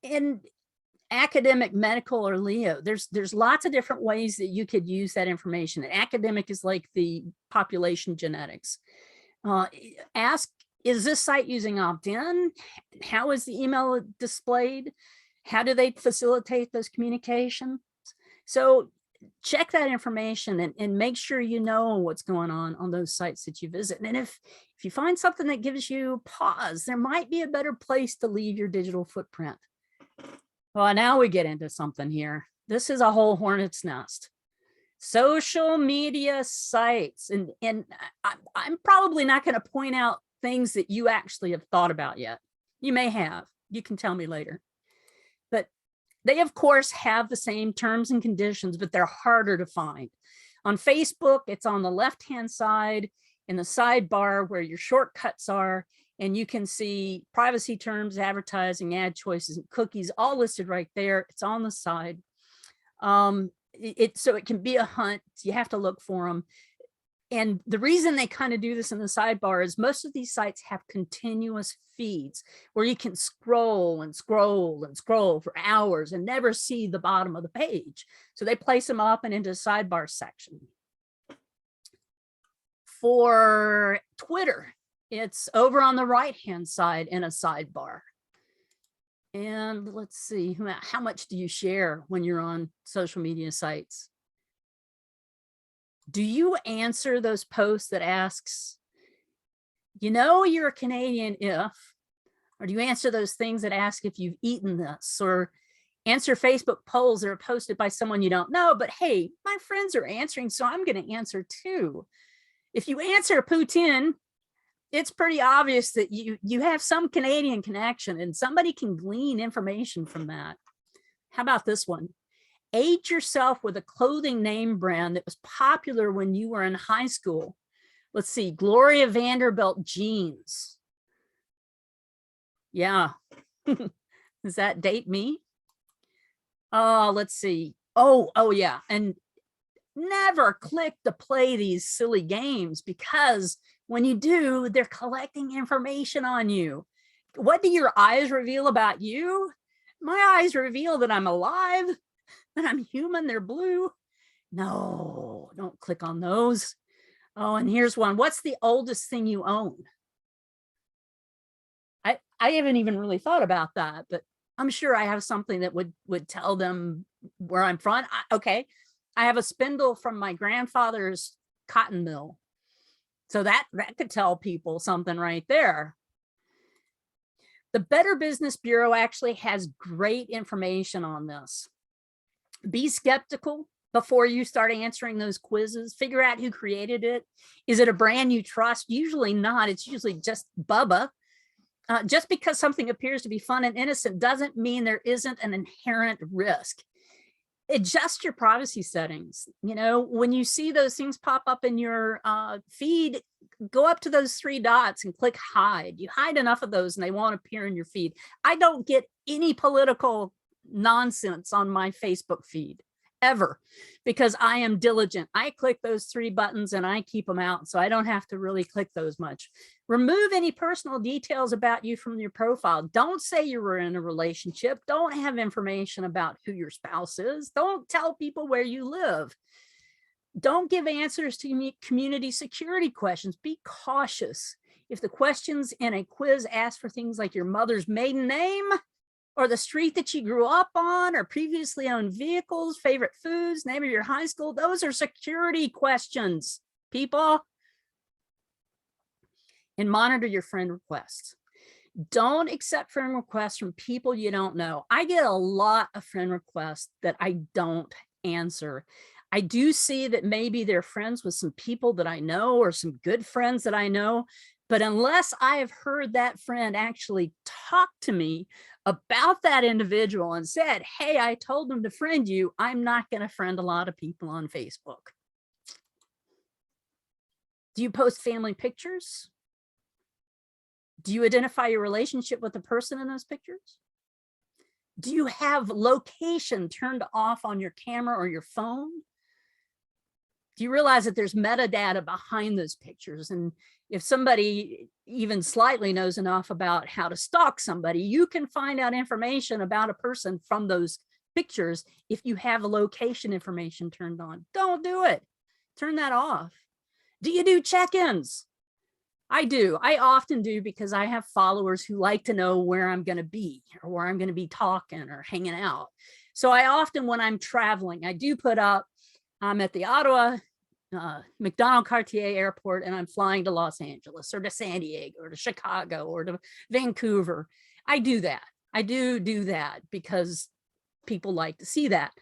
In academic, medical, or Leo, there's lots of different ways that you could use that information. And academic is like the population genetics. Ask, is this site using opt-in? How is the email displayed? How do they facilitate those communications? So check that information and make sure you know what's going on those sites that you visit. And if you find something that gives you pause, there might be a better place to leave your digital footprint. Well, now we get into something here. This is a whole hornet's nest. Social media sites. And I'm probably not going to point out things that you actually have thought about yet. You may have. You can tell me later. But they, of course, have the same terms and conditions, but they're harder to find. On Facebook, it's on the left-hand side in the sidebar where your shortcuts are, and you can see privacy terms, advertising, ad choices, and cookies all listed right there. It's on the side. So it can be a hunt. You have to look for them. And the reason they kind of do this in the sidebar is most of these sites have continuous feeds where you can scroll and scroll and scroll for hours and never see the bottom of the page. So they place them up and into a sidebar section. For Twitter, it's over on the right-hand side in a sidebar. And let's see, how much do you share when you're on social media sites? Do you answer those posts that asks, you know, you're a Canadian if, or do you answer those things that ask if you've eaten this, or answer Facebook polls that are posted by someone you don't know, but hey, my friends are answering, so I'm going to answer too. If you answer Putin, it's pretty obvious that you have some Canadian connection and somebody can glean information from that. How about this one? Age yourself with a clothing name brand that was popular when you were in high school. Let's see, Gloria Vanderbilt jeans. Yeah. Does that date me? Oh, let's see. Oh yeah. And never click to play these silly games, because when you do, they're collecting information on you. What do your eyes reveal about you? My eyes reveal that I'm alive, that I'm human, they're blue. No, don't click on those. Oh, and here's one. What's the oldest thing you own? I haven't even really thought about that, but I'm sure I have something that would tell them where I'm from. Okay, I have a spindle from my grandfather's cotton mill. So that could tell people something right there. The Better Business Bureau actually has great information on this. Be skeptical before you start answering those quizzes. Figure out who created it. Is it a brand you trust? Usually not. It's usually just Bubba. Just because something appears to be fun and innocent doesn't mean there isn't an inherent risk. Adjust your privacy settings. You know, when you see those things pop up in your feed, go up to those three dots and click hide. You hide enough of those and they won't appear in your feed. I don't get any political nonsense on my Facebook feed ever, because I am diligent. I click those three buttons and I keep them out, so I don't have to really click those much. Remove any personal details about you from your profile. Don't say you were in a relationship. Don't have information about who your spouse is. Don't tell people where you live. Don't give answers to community security questions. Be cautious. If the questions in a quiz ask for things like your mother's maiden name, or the street that you grew up on, or previously owned vehicles, favorite foods, name of your high school, those are security questions, people. And monitor your friend requests. Don't accept friend requests from people you don't know. I get a lot of friend requests that I don't answer. I do see that maybe they're friends with some people that I know, or some good friends that I know, but unless I have heard that friend actually talk to me about that individual and said, hey, I told them to friend you, I'm not going to friend a lot of people on Facebook. Do you post family pictures? Do you identify your relationship with the person in those pictures? Do you have location turned off on your camera or your phone? Do you realize that there's metadata behind those pictures? And if somebody even slightly knows enough about how to stalk somebody, you can find out information about a person from those pictures if you have the location information turned on. Don't do it. Turn that off. Do you do check-ins? I do. I often do, because I have followers who like to know where I'm going to be or where I'm going to be talking or hanging out. So I often, when I'm traveling, I do put up, I'm at the Ottawa McDonald Cartier Airport and I'm flying to Los Angeles or to San Diego or to Chicago or to Vancouver. I do that. I do that because people like to see that.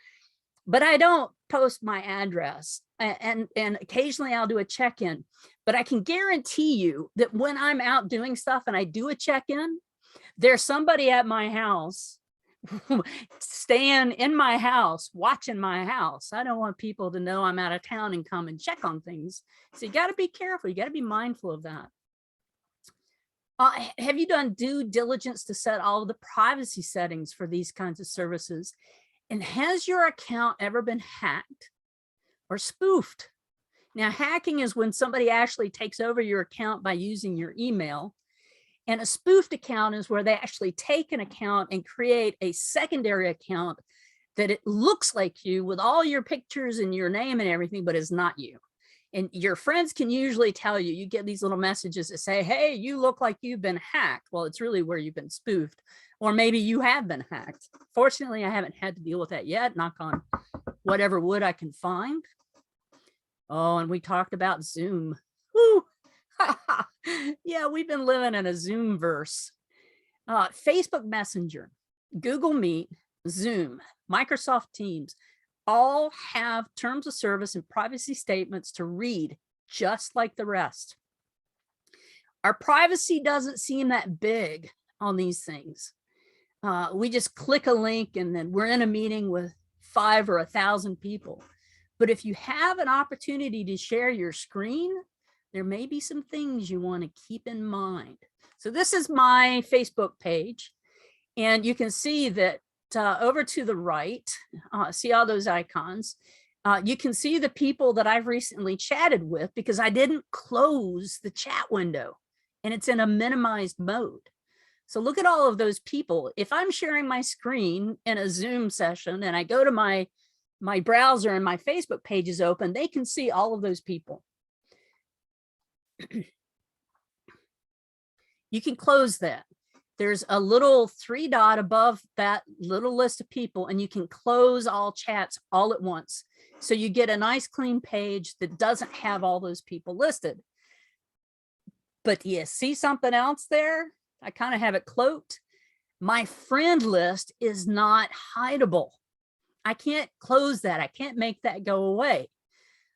But I don't post my address, and occasionally I'll do a check-in. But I can guarantee you that when I'm out doing stuff and I do a check-in, there's somebody at my house staying in my house, watching my house. I don't want people to know I'm out of town and come and check on things. So you got to be careful. You got to be mindful of that. Have you done due diligence to set all of the privacy settings for these kinds of services? And has your account ever been hacked or spoofed? Now, hacking is when somebody actually takes over your account by using your email. And a spoofed account is where they actually take an account and create a secondary account that it looks like you with all your pictures and your name and everything, but is not you. And your friends can usually tell you, you get these little messages that say, hey, you look like you've been hacked. Well, it's really where you've been spoofed, or maybe you have been hacked. Fortunately, I haven't had to deal with that yet, knock on whatever wood I can find. Oh, and we talked about Zoom. Woo! Yeah, we've been living in a Zoom verse. Facebook Messenger, Google Meet, Zoom, Microsoft Teams, all have terms of service and privacy statements to read, just like the rest. Our privacy doesn't seem that big on these things. We just click a link and then we're in a meeting with 5 or 1,000 people. But if you have an opportunity to share your screen, there may be some things you want to keep in mind. So this is my Facebook page, and you can see that over to the right, see all those icons. You can see the people that I've recently chatted with, because I didn't close the chat window and it's in a minimized mode. So look at all of those people. If I'm sharing my screen in a Zoom session and I go to my browser and my Facebook page is open, they can see all of those people. You can close that. There's a little 3 dot above that little list of people, and you can close all chats all at once. So you get a nice clean page that doesn't have all those people listed. But do you see something else there? I kind of have it cloaked. My friend list is not hideable. I can't close that. I can't make that go away.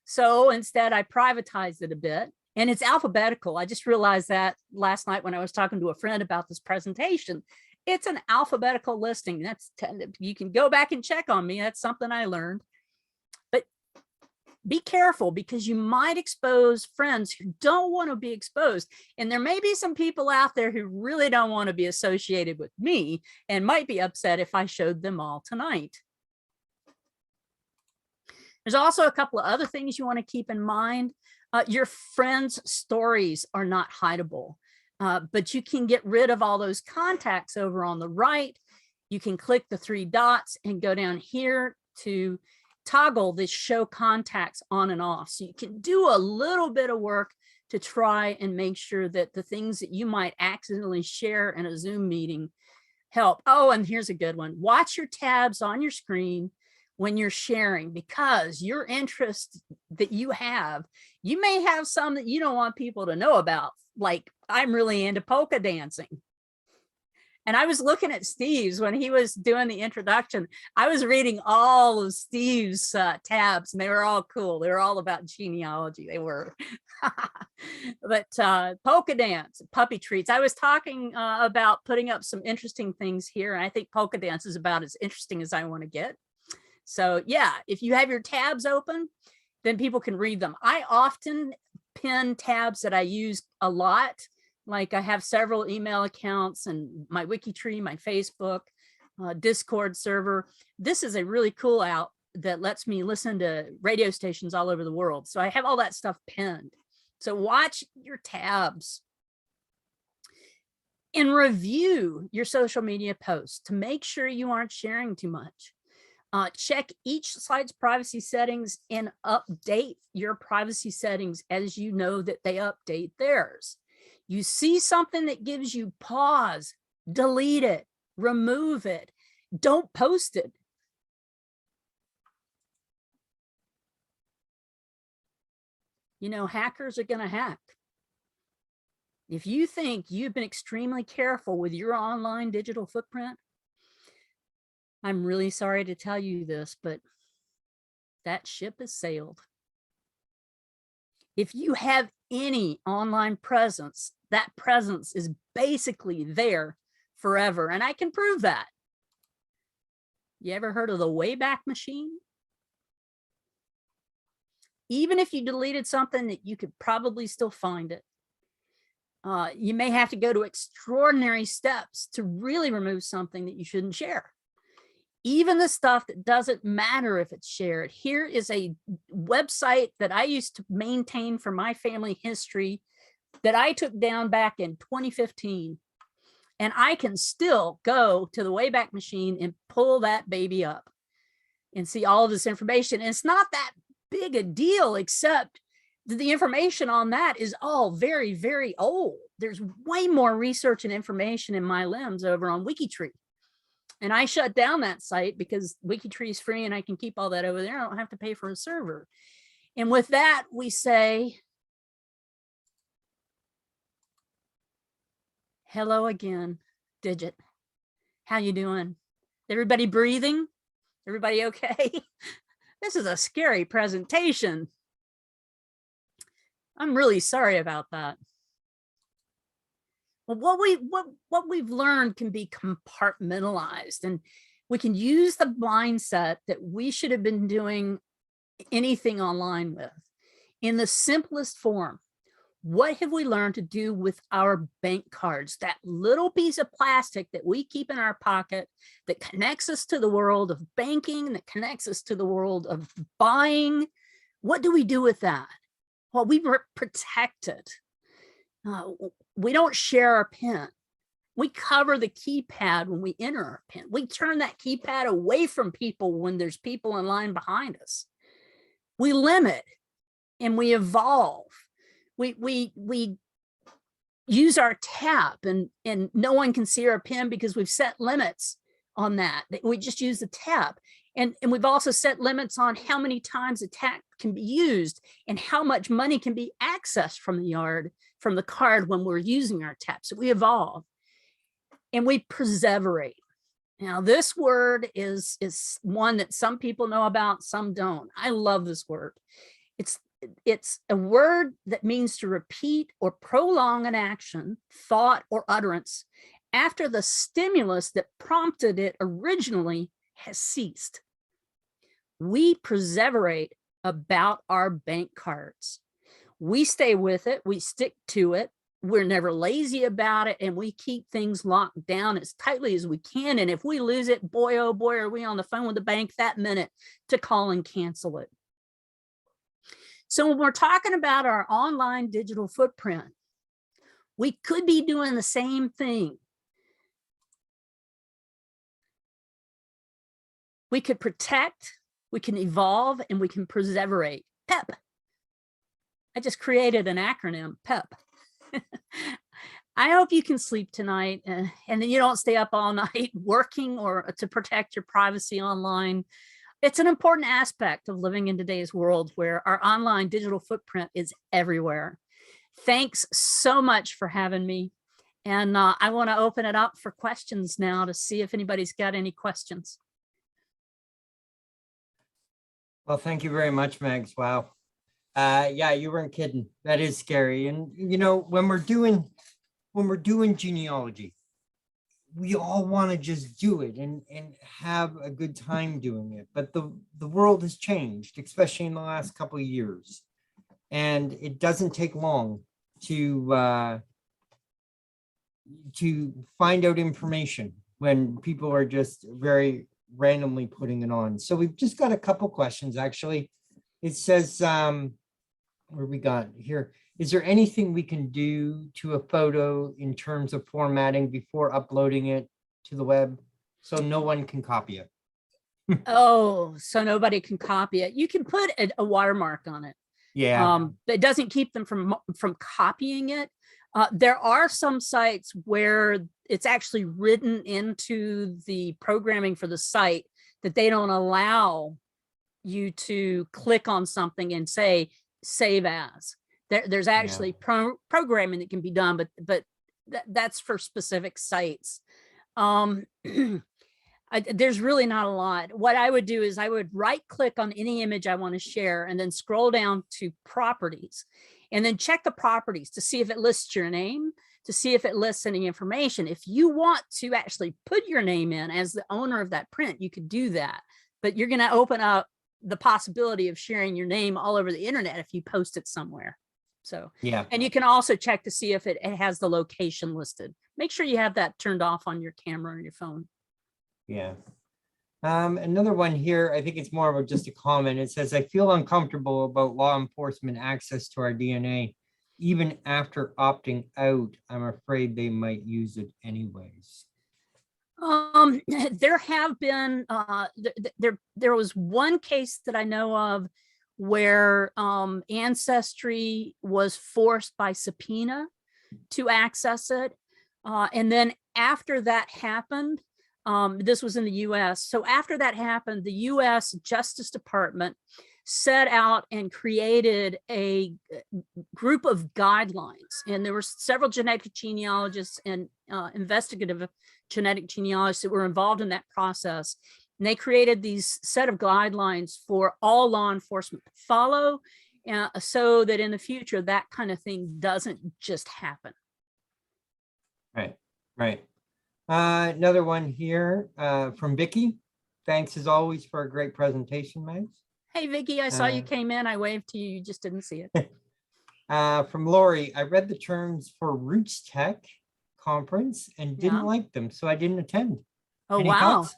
So instead I privatized it a bit. And it's alphabetical. I just realized that last night when I was talking to a friend about this presentation. It's an alphabetical listing. You can go back and check on me. That's something I learned. But be careful, because you might expose friends who don't want to be exposed. And there may be some people out there who really don't want to be associated with me and might be upset if I showed them all tonight. There's also a couple of other things you want to keep in mind. Your friends' stories are not hideable, but you can get rid of all those contacts over on the right. You can click the 3 dots and go down here to toggle this show contacts on and off. So you can do a little bit of work to try and make sure that the things that you might accidentally share in a Zoom meeting help. Oh, and here's a good one. Watch your tabs on your screen when you're sharing, because your interests that you have, you may have some that you don't want people to know about. Like, I'm really into polka dancing. And I was looking at Steve's when he was doing the introduction. I was reading all of Steve's tabs, and they were all cool. They were all about genealogy. They were. But polka dance, puppy treats. I was talking about putting up some interesting things here. And I think polka dance is about as interesting as I want to get. So yeah, if you have your tabs open, then people can read them. I often pin tabs that I use a lot. Like I have several email accounts and my Wikitree, my Facebook, Discord server. This is a really cool app that lets me listen to radio stations all over the world. So I have all that stuff pinned. So watch your tabs and review your social media posts to make sure you aren't sharing too much. Check each site's privacy settings and update your privacy settings as you know that they update theirs. You see something that gives you pause, delete it, remove it, don't post it. You know, hackers are going to hack. If you think you've been extremely careful with your online digital footprint, I'm really sorry to tell you this, but that ship has sailed. If you have any online presence, that presence is basically there forever. And I can prove that. You ever heard of the Wayback Machine? Even if you deleted something, that you could probably still find it. You may have to go to extraordinary steps to really remove something that you shouldn't share. Even the stuff that doesn't matter if it's shared. Here is a website that I used to maintain for my family history that I took down back in 2015. And I can still go to the Wayback Machine and pull that baby up and see all of this information. And it's not that big a deal, except that the information on that is all very, very old. There's way more research and information in my limbs over on WikiTree. And I shut down that site because WikiTree is free and I can keep all that over there. I don't have to pay for a server. And with that, we say, hello again, Digit. How you doing? Everybody breathing? Everybody okay? This is a scary presentation. I'm really sorry about that. Well, what we've learned can be compartmentalized, and we can use the mindset that we should have been doing anything online with in the simplest form. What have we learned to do with our bank cards? That little piece of plastic that we keep in our pocket that connects us to the world of banking, that connects us to the world of buying. What do we do with that? Well, we protect it. We don't share our PIN. We cover the keypad when we enter our PIN. We turn that keypad away from people when there's people in line behind us. We limit and we evolve. We use our tap and no one can see our PIN because we've set limits on that. We just use the tap. And we've also set limits on how many times a tap can be used and how much money can be accessed from the card when we're using our tap. So we evolve and we perseverate. Now, this word is one that some people know about, some don't. I love this word. It's a word that means to repeat or prolong an action, thought, or utterance after the stimulus that prompted it originally has ceased. We perseverate about our bank cards. We stay with it, we stick to it, we're never lazy about it, and we keep things locked down as tightly as we can. And if we lose it, boy, oh boy, are we on the phone with the bank that minute to call and cancel it. So when we're talking about our online digital footprint, we could be doing the same thing. We could protect, we can evolve, and we can perseverate. PEP. I just created an acronym, PEP. I hope you can sleep tonight and then you don't stay up all night working or to protect your privacy online. It's an important aspect of living in today's world where our online digital footprint is everywhere. Thanks so much for having me. And I want to open it up for questions now to see if anybody's got any questions. Well, thank you very much, Megs. Wow. Yeah, you weren't kidding. That is scary. And you know, when we're doing genealogy, we all want to just do it and have a good time doing it. But the world has changed, especially in the last couple of years. And it doesn't take long to find out information when people are just very randomly putting it on. So we've just got a couple questions, actually. It says, what we got here? Is there anything we can do to a photo in terms of formatting before uploading it to the web so no one can copy it? Oh, so nobody can copy it. You can put a watermark on it. Yeah. But it doesn't keep them from copying it. There are some sites where it's actually written into the programming for the site that they don't allow you to click on something and say save as. There's actually programming that can be done, but that's for specific sites. There's really not a lot. What I would do is I would right click on any image I want to share and then scroll down to properties and then check the properties to see if it lists your name, to see if it lists any information. If you want to actually put your name in as the owner of that print, you could do that, but you're going to open up the possibility of sharing your name all over the internet if you post it somewhere. So, Yeah. and you can also check to see if it has the location listed. Make sure you have that turned off on your camera or your phone. Yeah. Another one here, I think it's more of just a comment. It says, I feel uncomfortable about law enforcement access to our DNA. Even after opting out, I'm afraid they might use it anyways. There have been, there was one case that I know of where Ancestry was forced by subpoena to access it. And then after that happened, this was in the US. So after that happened, the US Justice Department set out and created a group of guidelines. And there were several genetic genealogists and investigative genetic genealogists that were involved in that process. And they created these set of guidelines for all law enforcement to follow, so that in the future, that kind of thing doesn't just happen. Right, right. Another one here from Vicky. Thanks as always for a great presentation, Mags. Hey, Vicky, I saw you came in. I waved to you. You just didn't see it. From Lori, I read the terms for Roots Tech conference and didn't like them, so I didn't attend. Oh, Any wow. thoughts?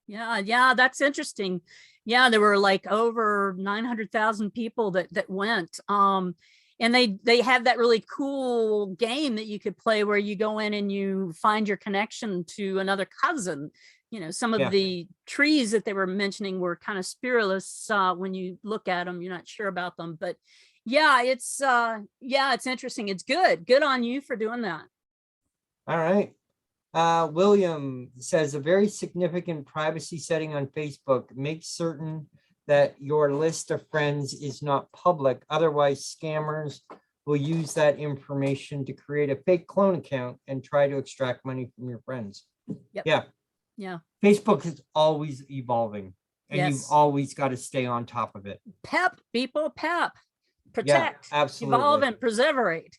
Yeah, that's interesting. Yeah, there were like over 900,000 people that went. And they have that really cool game that you could play where you go in and you find your connection to another cousin. You know, some of the trees that they were mentioning were kind of spiritualist. When you look at them, you're not sure about them, but yeah, it's interesting. It's good. Good on you for doing that. All right. William says a very significant privacy setting on Facebook makes certain that your list of friends is not public. Otherwise, scammers will use that information to create a fake clone account and try to extract money from your friends. Yep. Yeah. Yeah. Facebook is always evolving and you've always got to stay on top of it. Pep, people, pep. Protect, absolutely. evolve, and perseverate.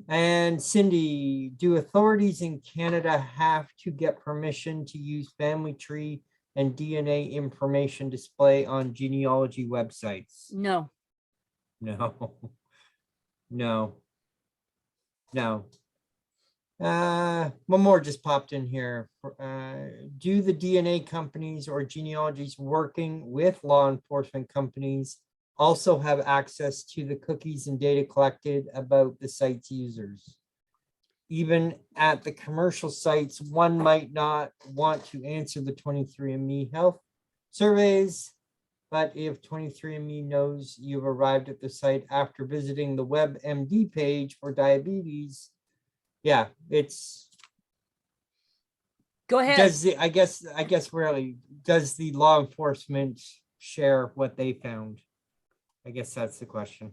And Cindy, do authorities in Canada have to get permission to use family tree and DNA information display on genealogy websites? No. No. No. No. One more just popped in here. Do the DNA companies or genealogies working with law enforcement companies also have access to the cookies and data collected about the site's users? Even at the commercial sites, one might not want to answer the 23andMe health surveys, but if 23andMe knows you've arrived at the site after visiting the WebMD page for diabetes, yeah, it's. Go ahead. Does the, I guess really, does the law enforcement share what they found? I guess that's the question.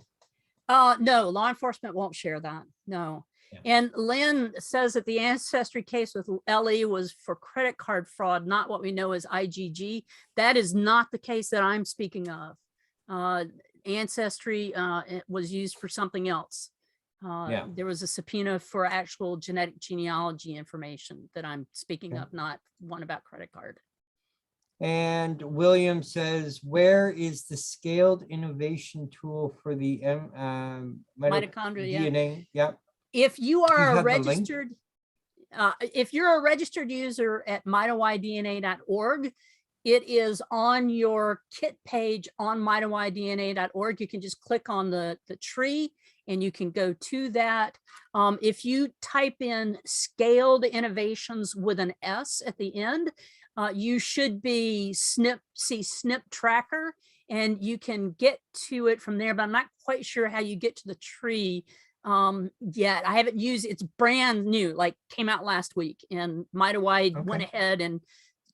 No, law enforcement won't share that. No. Yeah. And Lynn says that the Ancestry case with Ellie was for credit card fraud, not what we know as IgG. That is not the case that I'm speaking of. Ancestry it was used for something else. There was a subpoena for actual genetic genealogy information that I'm speaking of, not one about credit card. And William says, where is the scaled innovation tool for the mitochondria DNA? Yep. If you are a registered, If you're a registered user at mitawydna.org, it is on your kit page on mitawydna.org. You can just click on the tree and you can go to that. If you type in scaled innovations with an S at the end, you should see snip tracker, and you can get to it from there, but I'm not quite sure how you get to the tree yet. I haven't used it's brand new, like came out last week, and Mitawide went ahead and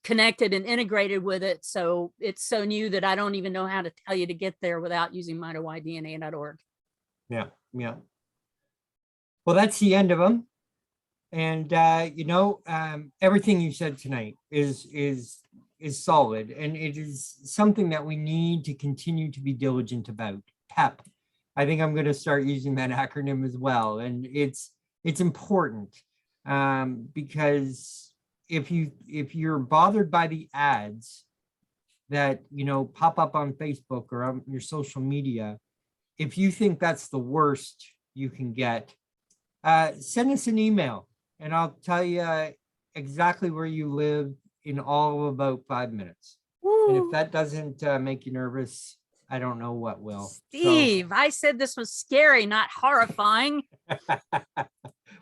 connected and integrated with it. So it's so new that I don't even know how to tell you to get there without using mitawydna.org. Yeah. Yeah. Well, that's the end of them. And, everything you said tonight is solid, and it is something that we need to continue to be diligent about. PEP. I think I'm going to start using that acronym as well. And it's important because if you're bothered by the ads that, pop up on Facebook or on your social media, if you think that's the worst you can get, send us an email and I'll tell you exactly where you live in all of about 5 minutes. Woo. And if that doesn't make you nervous, I don't know what will. Steve, I said this was scary, not horrifying. Well,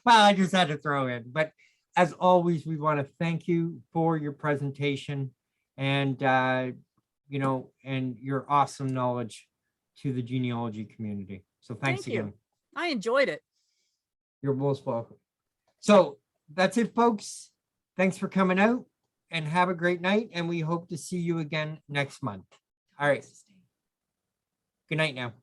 I just had to throw in. But as always, we want to thank you for your presentation and, and your awesome knowledge to the genealogy community. So thanks again. I enjoyed it. You're most welcome. So that's it, folks. Thanks for coming out and have a great night. And we hope to see you again next month. All right. Good night now.